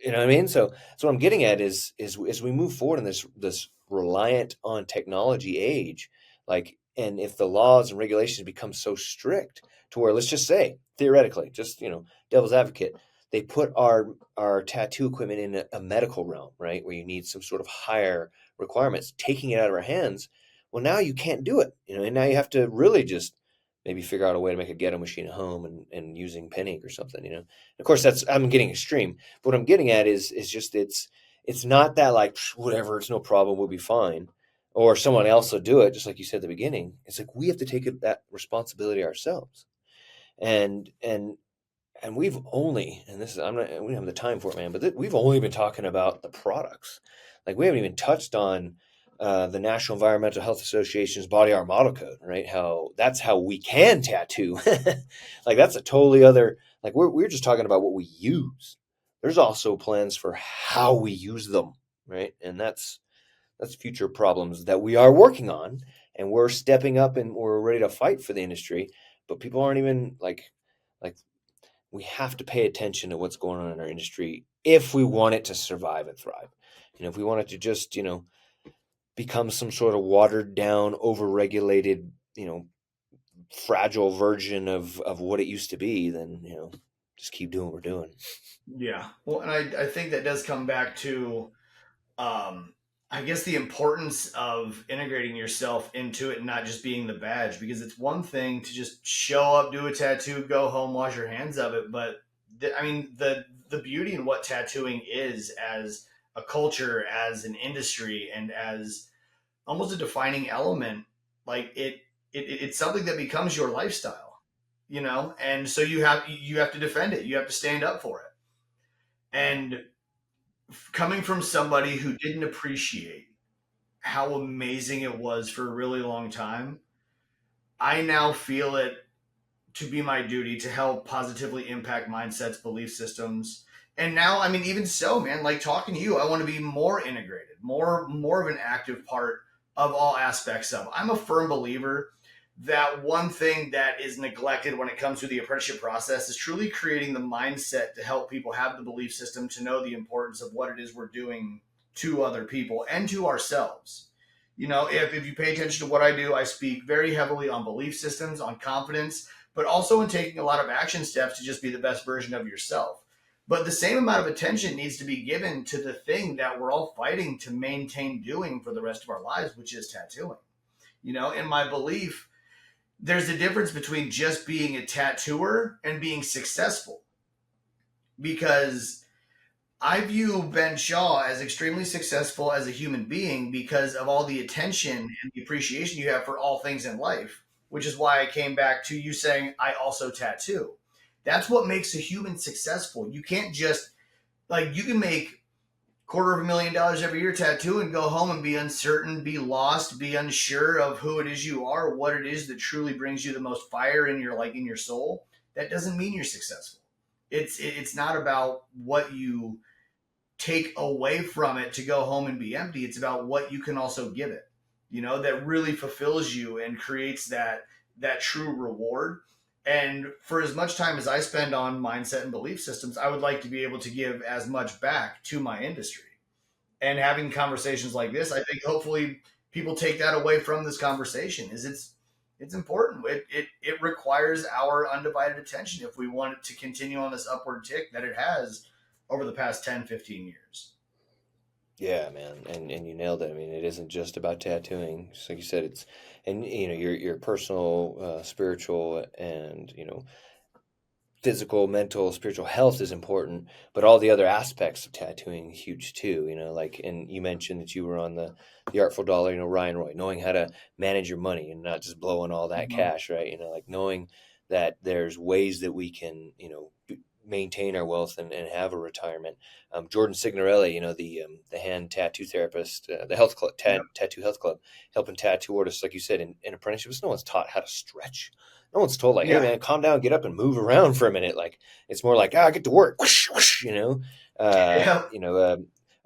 Speaker 2: you know what I mean? So what I'm getting at is as we move forward in this reliant on technology age, like, and if the laws and regulations become so strict to where, let's just say theoretically, just devil's advocate, they put our tattoo equipment in a medical realm, right, where you need some sort of higher requirements, taking it out of our hands. Well, now you can't do it, and now you have to really just maybe figure out a way to make a ghetto machine at home and using pen ink or something. Of course, I'm getting extreme. But what I'm getting at is just it's not that like, whatever, it's no problem, we'll be fine, or someone else will do it, just like you said at the beginning. It's like we have to take that responsibility ourselves. And And we've only, and this is, I'm not, we don't have the time for it, man, but we've only been talking about the products. Like, we haven't even touched on the National Environmental Health Association's body art model code, right? How that's how we can tattoo. Like, that's a totally other, like, we're just talking about what we use. There's also plans for how we use them, right? And that's future problems that we are working on, and we're stepping up and we're ready to fight for the industry. But people aren't even like we have to pay attention to what's going on in our industry if we want it to survive and thrive. If we want it to just, become some sort of watered down, overregulated, fragile version of what it used to be, then, just keep doing what we're doing.
Speaker 1: Yeah. Well, and I think that does come back to, um, I guess, the importance of integrating yourself into it and not just being the badge, because it's one thing to just show up, do a tattoo, go home, wash your hands of it. But I mean, the beauty in what tattooing is as a culture, as an industry, and as almost a defining element, like it's something that becomes your lifestyle, and so you have to defend it, you have to stand up for it. And coming from somebody who didn't appreciate how amazing it was for a really long time, I now feel it to be my duty to help positively impact mindsets, belief systems. And now, I mean, even so, man, like talking to you, I want to be more integrated, more of an active part of all aspects of. I'm a firm believer that one thing that is neglected when it comes to the apprenticeship process is truly creating the mindset to help people have the belief system to know the importance of what it is we're doing to other people and to ourselves. If you pay attention to what I do, I speak very heavily on belief systems, on confidence, but also in taking a lot of action steps to just be the best version of yourself. But the same amount of attention needs to be given to the thing that we're all fighting to maintain doing for the rest of our lives, which is tattooing. In my belief, there's a difference between just being a tattooer and being successful, because I view Ben Shaw as extremely successful as a human being because of all the attention and the appreciation you have for all things in life, which is why I came back to you saying I also tattoo. That's what makes a human successful. You can't just, like, you can make $250,000 every year tattoo and go home and be uncertain, be lost, be unsure of who it is you are, what it is that truly brings you the most fire in your soul. That doesn't mean you're successful. It's not about what you take away from it to go home and be empty. It's about what you can also give it, that really fulfills you and creates that true reward. And for as much time as I spend on mindset and belief systems, I would like to be able to give as much back to my industry. And having conversations like this, I think hopefully people take that away from this conversation, is it's important. It requires our undivided attention if we want it to continue on this upward tick that it has over the past 10, 15 years.
Speaker 2: Yeah, man, and you nailed it. I mean, it isn't just about tattooing. Just like you said, it's, and your personal, spiritual, and physical, mental, spiritual health is important, but all the other aspects of tattooing huge too. Like, and you mentioned that you were on the Artful Dollar. Ryan Roy, knowing how to manage your money and not just blowing all that
Speaker 1: Mhm.
Speaker 2: cash, right? Like knowing that there's ways that we can, maintain our wealth and have a retirement. Jordan Signorelli, the hand tattoo therapist, the
Speaker 1: Yep.
Speaker 2: tattoo health club, helping tattoo artists, like you said, in apprenticeships. No one's taught how to stretch. No one's told, like, hey
Speaker 1: Yeah.
Speaker 2: man, calm down, get up and move around for a minute. Like, it's more like, get to work, whoosh, whoosh, uh,
Speaker 1: Yeah.
Speaker 2: you know, uh,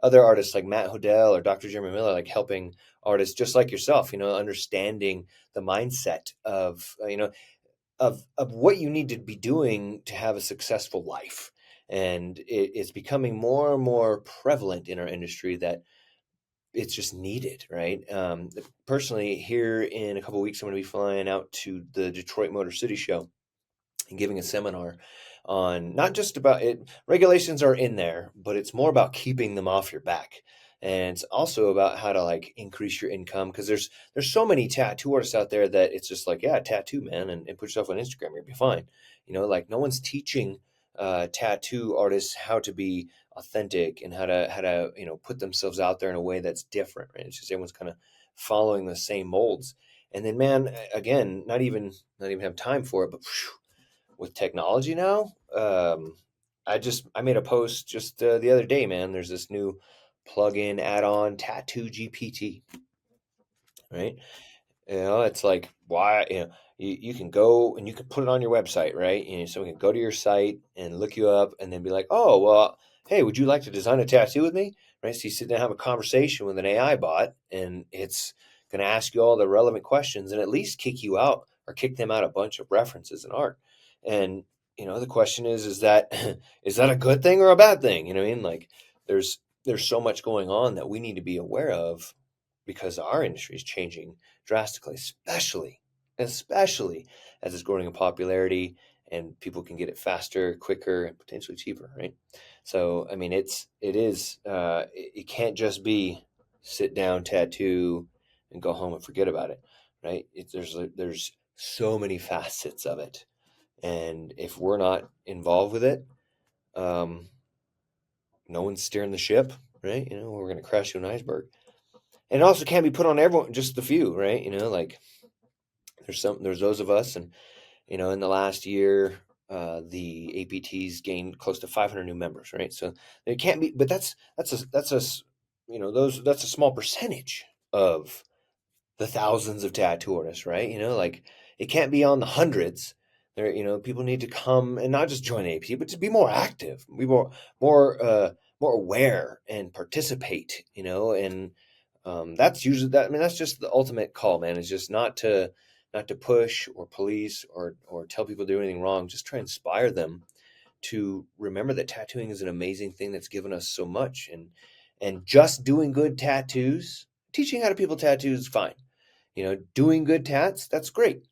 Speaker 2: other artists like Matt Hodel or Dr. Jeremy Miller, like helping artists just like yourself, understanding the mindset of what you need to be doing to have a successful life. And it's becoming more and more prevalent in our industry that it's just needed, right? Personally, here in a couple of weeks, I'm going to be flying out to the Detroit Motor City Show and giving a seminar on not just about it. Regulations are in there, but it's more about keeping them off your back. And it's also about how to like increase your income, because there's so many tattoo artists out there that it's just like, yeah, tattoo, man, and put yourself on Instagram, you'll be fine. Like no one's teaching tattoo artists how to be authentic and how to put themselves out there in a way that's different, right? It's just everyone's kind of following the same molds. And then, man, again, not even have time for it, but with technology now, I made a post just the other day, man. There's this new plug-in add-on Tattoo GPT, right? It's like, why, you can go and you can put it on your website, right? So we can go to your site and look you up and then be like, oh, well, hey, would you like to design a tattoo with me? Right? So you sit down and have a conversation with an AI bot, and it's going to ask you all the relevant questions and at least kick you out or kick them out a bunch of references in art. And, the question is that, is that a good thing or a bad thing? You know what I mean? Like, there's so much going on that we need to be aware of because our industry is changing drastically, especially as it's growing in popularity and people can get it faster, quicker, and potentially cheaper, right? So, I mean, it can't just be sit down, tattoo, and go home and forget about it, right? There's so many facets of it, and if we're not involved with it, um, no one's steering the ship, right? We're going to crash into an iceberg. And it also can't be put on everyone, just the few, right? Like there's those of us, and in the last year, the APTs gained close to 500 new members, right? So it can't be, but that's a small percentage of the thousands of tattoo artists, right? Like it can't be on the hundreds. There, people need to come and not just join APT, but to be more active, be more aware and participate. And that's usually that. I mean, that's just the ultimate call, man. Is just not to push or police or tell people to do anything wrong. Just try and inspire them to remember that tattooing is an amazing thing that's given us so much, and just doing good tattoos, teaching how to people tattoos is fine. Doing good tats, that's great,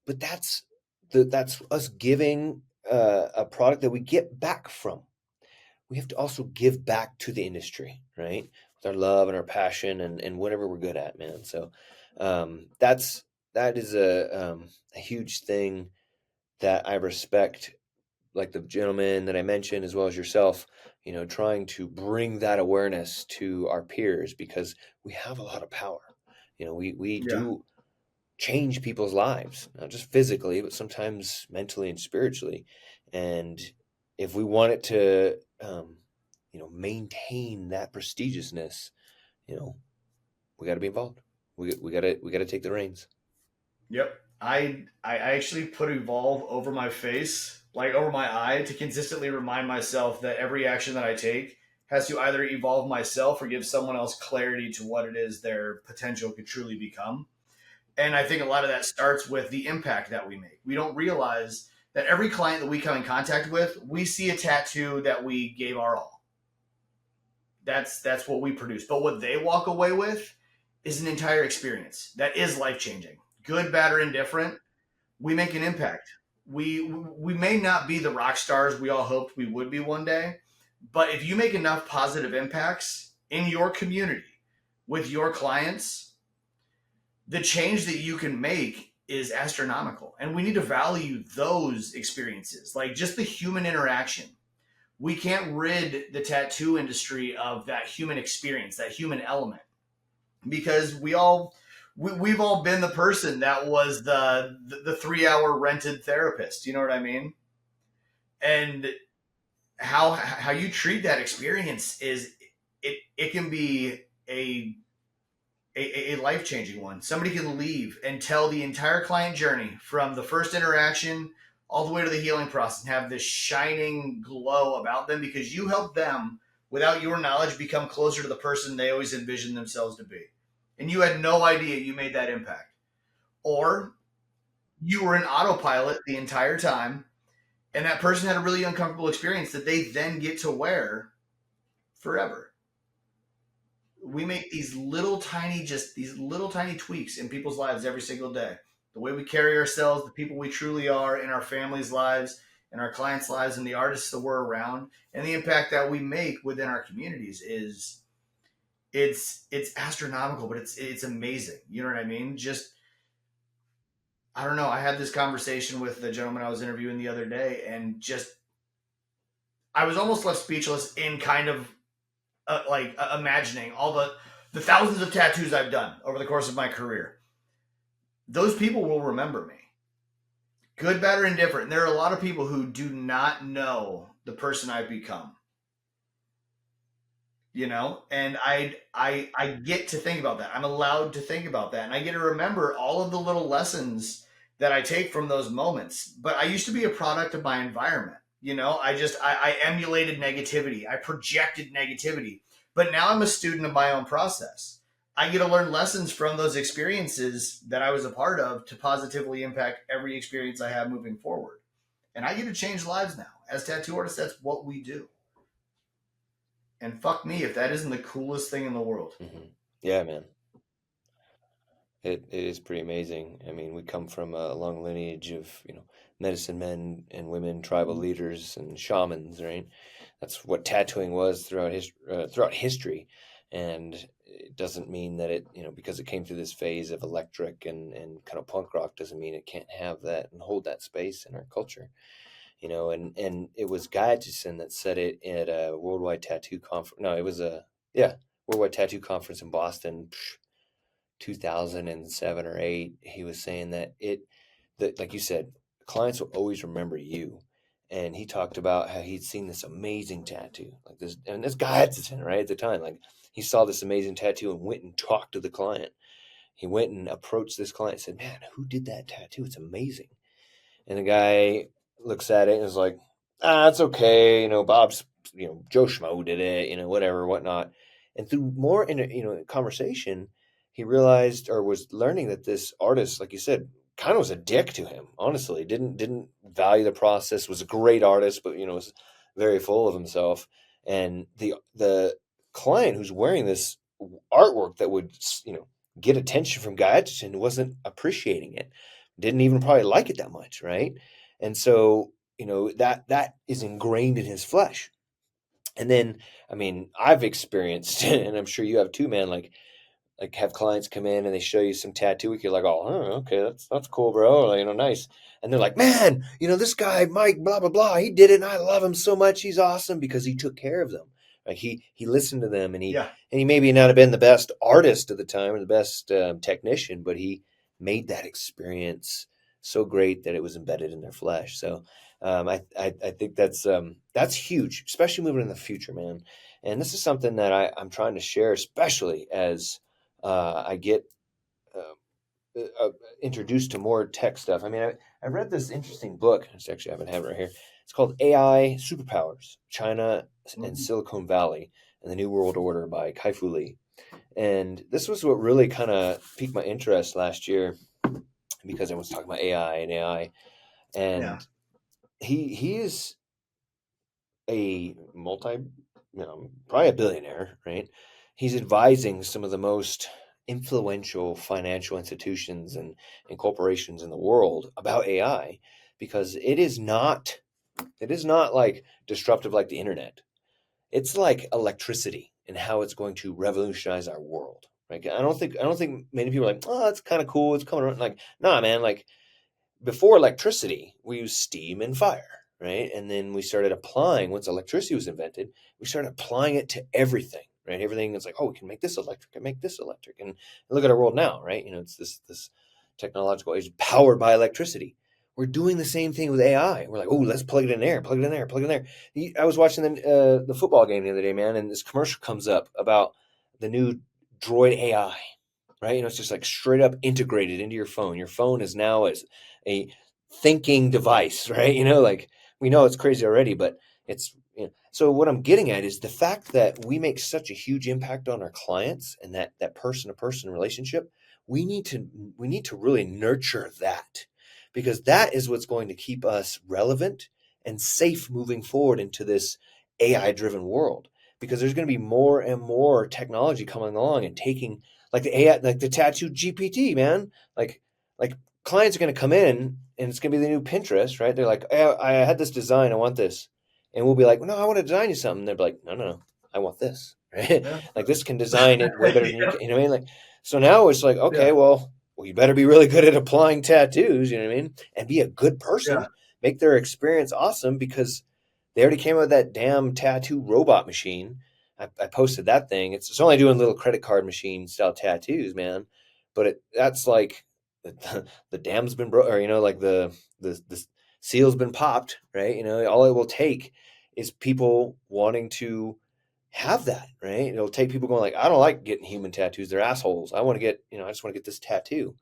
Speaker 2: but that's us giving a product that we get back from. We have to also give back to the industry, right? With our love and our passion and whatever we're good at, man. So that is a huge thing that I respect, like the gentleman that I mentioned, as well as yourself, trying to bring that awareness to our peers because we have a lot of power. We
Speaker 1: Yeah.
Speaker 2: do change people's lives, not just physically, but sometimes mentally and spiritually. And if we want it to, maintain that prestigiousness, you know, we got to be involved. We got to take the reins.
Speaker 1: Yep. I actually put evolve over my face, like over my eye, to consistently remind myself that every action that I take has to either evolve myself or give someone else clarity to what it is their potential could truly become. And I think a lot of that starts with the impact that we make. We don't realize that every client that we come in contact with, we see a tattoo that we gave our all. That's what we produce. But what they walk away with is an entire experience that is life changing. Good, bad, or indifferent, we make an impact. We may not be the rock stars we all hoped we would be one day, but if you make enough positive impacts in your community with your clients, the change that you can make is astronomical. And we need to value those experiences, like just the human interaction. We can't rid the tattoo industry of that human experience, that human element, because we've all been the person that was the 3 hour rented therapist. You know what I mean? And how you treat that experience is it can be a life changing one. Somebody can leave and tell the entire client journey from the first interaction all the way to the healing process and have this shining glow about them because you helped them, without your knowledge, become closer to the person they always envisioned themselves to be. And you had no idea you made that impact. Or you were in autopilot the entire time, and that person had a really uncomfortable experience that they then get to wear forever. We make these little tiny tweaks in people's lives every single day. The way we carry ourselves, the people we truly are in our families' lives, in our clients' lives, and the artists that we're around, and the impact that we make within our communities is it's astronomical, but it's amazing. You know what I mean? Just I don't know. I had this conversation with the gentleman I was interviewing the other day, and just I was almost left speechless in kind of imagining all the thousands of tattoos I've done over the course of my career. Those people will remember me. Good, bad, or indifferent. And there are a lot of people who do not know the person I've become, and I get to think about that. I'm allowed to think about that, and I get to remember all of the little lessons that I take from those moments. But I used to be a product of my environment. I emulated negativity, I projected negativity. But now I'm a student of my own process. I get to learn lessons from those experiences that I was a part of to positively impact every experience I have moving forward. And I get to change lives now. As tattoo artists, that's what we do. And fuck me if that isn't the coolest thing in the world.
Speaker 2: Yeah, man. It is pretty amazing. I mean, we come from a long lineage of, medicine men and women, tribal leaders and shamans, right? That's what tattooing was throughout history. And it doesn't mean that it, because it came through this phase of electric and kind of punk rock, doesn't mean it can't have that and hold that space in our culture. And it was Guy Aitchison that said it at a worldwide tattoo conference. No, it was worldwide tattoo conference in Boston, 2007 or 8. He was saying that like you said, clients will always remember you. And he talked about how he'd seen this amazing tattoo, like this, and this Guy Aitchison, right at the time, like he saw this amazing tattoo and went and talked to the client. He went and approached this client and said, "Man, who did that tattoo? It's amazing." And the guy looks at it and is like, it's okay. Bob's, Joe Schmo did it, whatever, whatnot. And through more in conversation, he realized or was learning that this artist, like you said, kind of was a dick to him. Honestly, didn't value the process. Was a great artist, but was very full of himself. And the client who's wearing this artwork that would get attention from Guy Aitchison wasn't appreciating it, didn't even probably like it that much, right? And so that is ingrained in his flesh. And then, I mean, I've experienced, and I'm sure you have too, man, like have clients come in and they show you some tattoo. You're like, oh, okay, that's cool, bro. Nice. And they're like, man, this guy Mike, blah blah blah, he did it, and I love him so much. He's awesome because he took care of them. Like he listened to them, and
Speaker 1: Yeah.
Speaker 2: he maybe not have been the best artist at the time or the best technician, but he made that experience so great that it was embedded in their flesh. So I think that's huge, especially moving in the future, man. And this is something that I'm trying to share, especially as I get introduced to more tech stuff. I mean, I read this interesting book. It's actually, I haven't have it right here. It's called AI Superpowers, China and Silicon Valley and the New World Order by Kai-Fu Lee. And this was what really kind of piqued my interest last year because I was talking about AI and AI. And he is a probably a billionaire, right? He's advising some of the most influential financial institutions and corporations in the world about AI because it is not like disruptive like the internet. It's like electricity and how it's going to revolutionize our world. Right? I don't think many people are like, oh, that's kind of cool. It's coming around. Like, nah, man. Like before electricity, we used steam and fire, right? And then we started applying, once electricity was invented, we started applying it to everything, right? Everything is like, oh, we can make this electric and make this electric. And look at our world now, right? It's this technological age powered by electricity. We're doing the same thing with AI. We're like, oh, let's plug it in there, plug it in there, plug it in there. I was watching the football game the other day, man, and this commercial comes up about the new droid AI, right? It's just like straight up integrated into your phone. Your phone is now as a thinking device, right? Like we know it's crazy already, but it's so what I'm getting at is the fact that we make such a huge impact on our clients and that person to person relationship. We need to really nurture that because that is what's going to keep us relevant and safe moving forward into this AI driven world because there's going to be more and more technology coming along and taking like the AI, like the tattoo GPT, man. Like clients are going to come in and it's going to be the new Pinterest, right? They're like, I had this design, I want this, and we'll be like, no, I want to design you something. They're like, no, I want this, right?
Speaker 1: Yeah.
Speaker 2: Like this can design it way better than you can. You know what I mean? Like so now it's like, okay,
Speaker 1: Yeah.
Speaker 2: well, you better be really good at applying tattoos. You know what I mean? And be a good person.
Speaker 1: Yeah.
Speaker 2: Make their experience awesome because they already came out with that damn tattoo robot machine. I posted that thing. It's only doing little credit card machine style tattoos, man. But that's like the dam's been broke, or like the seal's been popped, right? All it will take is people wanting to have that, right? It'll take people going like, I don't like getting human tattoos. They're assholes. I want to get, I just want to get this tattoo.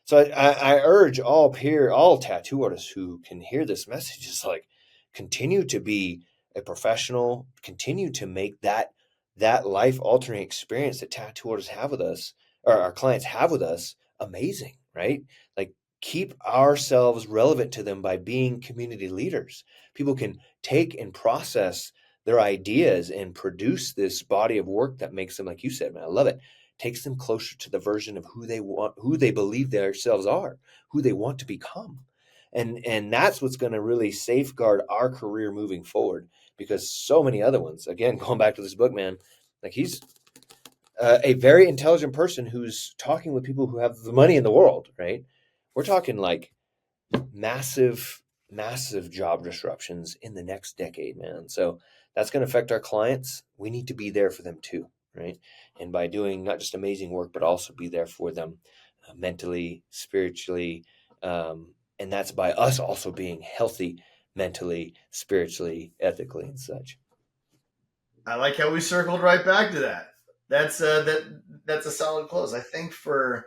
Speaker 2: So I urge all tattoo artists who can hear this message is like, continue to be a professional, continue to make that life altering experience that tattoo artists have with us, or our clients have with us, amazing, right? Like, keep ourselves relevant to them by being community leaders. People can take and process their ideas and produce this body of work that makes them, like you said, man, I love it, takes them closer to the version of who they believe themselves are, who they want to become. And that's what's going to really safeguard our career moving forward, because so many other ones, again, going back to this book, man, like, he's a very intelligent person who's talking with people who have the money in the world, right? We're talking like massive, massive job disruptions in the next decade, man. So that's going to affect our clients. We need to be there for them too, right? And by doing not just amazing work, but also be there for them mentally, spiritually. And that's by us also being healthy mentally, spiritually, ethically, and such.
Speaker 1: I like how we circled right back to that. That's a solid close. I think for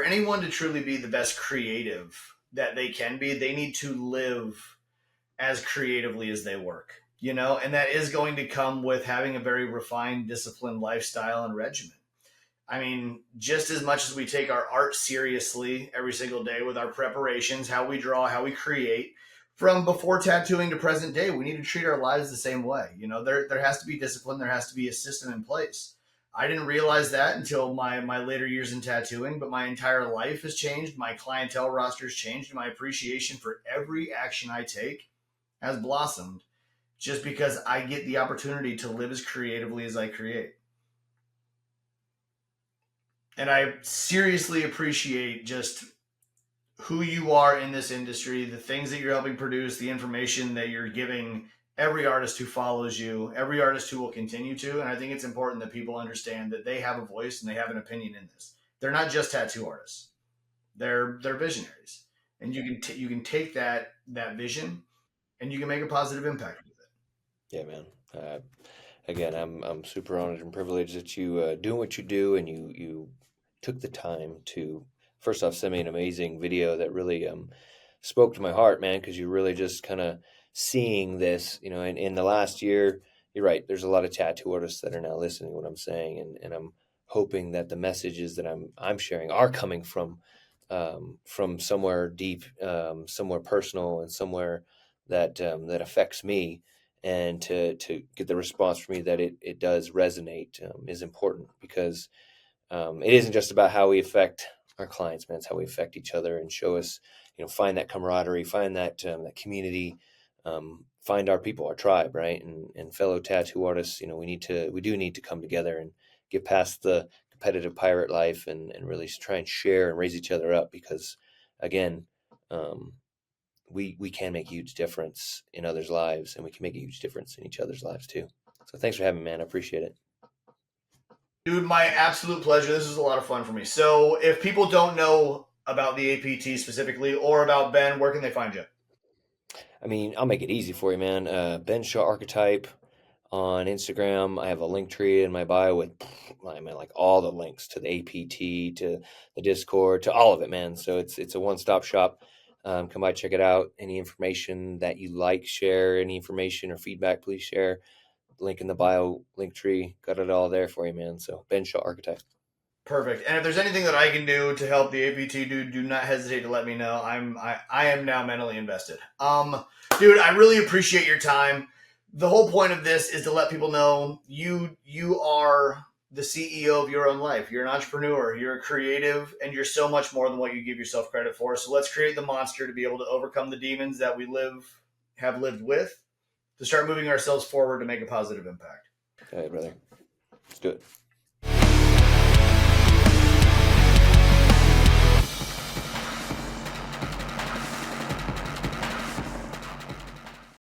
Speaker 1: anyone to truly be the best creative that they can be, they need to live as creatively as they work. And that is going to come with having a very refined, disciplined lifestyle and regimen. I mean, just as much as we take our art seriously every single day with our preparations, how we draw, how we create, from before tattooing to present day, we need to treat our lives the same way. There has to be discipline, there has to be a system in place. I didn't realize that until my later years in tattooing, but my entire life has changed. My clientele roster has changed, and my appreciation for every action I take has blossomed just because I get the opportunity to live as creatively as I create. And I seriously appreciate just who you are in this industry, the things that you're helping produce, the information that you're giving every artist who follows you, every artist who will continue to. And I think it's important that people understand that they have a voice and they have an opinion in this. They're not just tattoo artists; they're visionaries, and you can take that vision and you can make a positive impact with it.
Speaker 2: Yeah, man. Again, I'm super honored and privileged that you doing what you do, and you took the time to, first off, send me an amazing video that really spoke to my heart, man, because you're really just kind of seeing this, in the last year. You're right. There's a lot of tattoo artists that are now listening to what I'm saying, and I'm hoping that the messages that I'm sharing are coming from somewhere deep, somewhere personal, and somewhere that affects me, and to get the response from me that it does resonate is important, because it isn't just about how we affect our clients, man. It's how we affect each other and show us, find that camaraderie, find that community, find our people, our tribe, right? And fellow tattoo artists, we do need to come together and get past the competitive pirate life, and really try and share and raise each other up, because again, we can make a huge difference in others' lives, and we can make a huge difference in each other's lives too. So thanks for having me, man. I appreciate it.
Speaker 1: Dude, my absolute pleasure. This was a lot of fun for me. So, if people don't know about the APT specifically or about Ben, where can they find you?
Speaker 2: I mean, I'll make it easy for you, man. Ben Shaw Archetype on Instagram. I have a link tree in my bio with, I mean, like all the links to the APT, to the Discord, to all of it, man. So it's a one-stop shop. Come by, check it out. Any information that you like, share. Any information or feedback, please share. Link in the bio, link tree. Got it all there for you, man. So Ben Shaw Archetype.
Speaker 1: Perfect. And if there's anything that I can do to help the APT, dude, do not hesitate to let me know. I am now mentally invested. Dude, I really appreciate your time. The whole point of this is to let people know you are the CEO of your own life. You're an entrepreneur, you're a creative, and you're so much more than what you give yourself credit for. So let's create the monster to be able to overcome the demons that we have lived with, to start moving ourselves forward to make a positive impact.
Speaker 2: All right, brother. Let's do it.